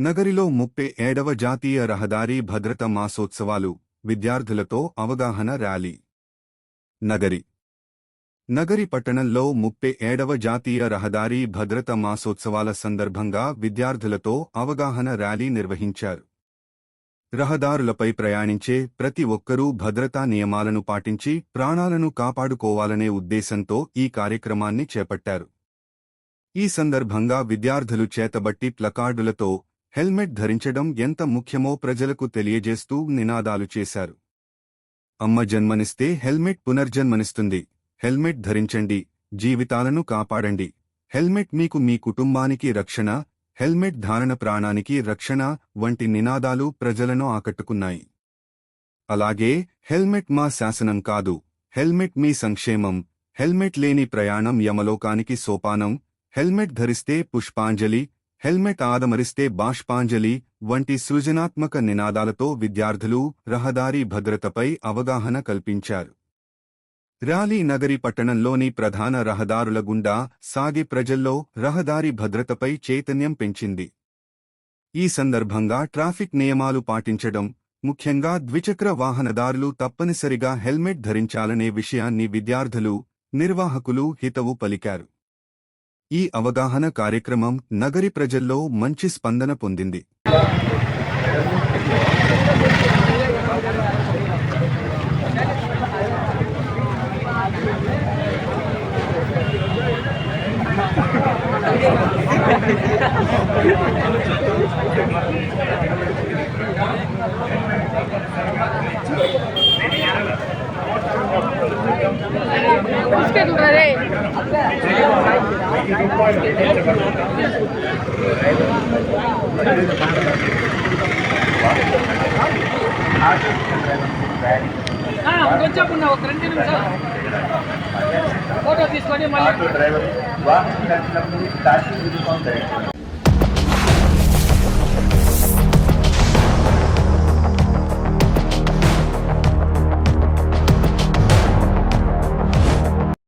నగరిలో 37వ జాతీయ రహదారి భద్రత మాసోత్సవాలు, విద్యార్థులతో అవగాహన ర్యాలీ. నగరి పట్టణంలో 37వ జాతీయ రహదారి భద్రత మాసోత్సవాల సందర్భంగా విద్యార్థులతో అవగాహన ర్యాలీ నిర్వహించారు. రహదారులపై ప్రయాణించే ప్రతి ఒక్కరూ భద్రతా నియమాలను పాటించి ప్రాణాలను కాపాడుకోవాలనే ఉద్దేశంతో ఈ కార్యక్రమాన్ని చేపట్టారు. ఈ సందర్భంగా విద్యార్థులు చేతబట్టి ప్లకార్డులతో హెల్మెట్ ధరించడం ఎంత ముఖ్యమో ప్రజలకు తెలియజేస్తూ నినాదాలు చేశారు. అమ్మ జన్మనిస్తే హెల్మెట్ పునర్జన్మనిస్తుంది, హెల్మెట్ ధరించండి, జీవితాలను కాపాడండి, హెల్మెట్ మీకు మీ కుటుంబానికి రక్షణ, హెల్మెట్ ధారణ ప్రాణానికి రక్షణ వంటి నినాదాలు ప్రజలను ఆకట్టుకున్నాయి. అలాగే హెల్మెట్ మా శాసనం కాదు, హెల్మెట్ మీ సంక్షేమం, హెల్మెట్ లేని ప్రయాణం యమలోకానికి సోపానం, హెల్మెట్ ధరిస్తే పుష్పాంజలి, హెల్మెట్ ఆదమరిస్తే బాష్పాంజలి వంటి సృజనాత్మక నినాదాలతో విద్యార్థులు రహదారి భద్రతపై అవగాహన కల్పించారు. ర్యాలీ నగరి పట్టణంలోని ప్రధాన రహదారుల గుండా సాగి ప్రజల్లో రహదారి భద్రతపై చైతన్యం పెంచింది. ఈ సందర్భంగా ట్రాఫిక్ నియమాలు పాటించడం, ముఖ్యంగా ద్విచక్ర వాహనదారులు తప్పనిసరిగా హెల్మెట్ ధరించాలనే విషయాన్ని విద్యార్థులు, నిర్వాహకులు హితవు పలికారు. ఈ అవగాహన కార్యక్రమం నగరి ప్రజల్లో మంచి స్పందన పొందింది. కొంచెం ఒక 2 నిమిషాలు ఫోటో తీసుకొని మళ్ళీ డ్రైవర్ వాహనం నడిపినప్పుడు ట్రాఫిక్ యూనిఫామ్ ధరించండి.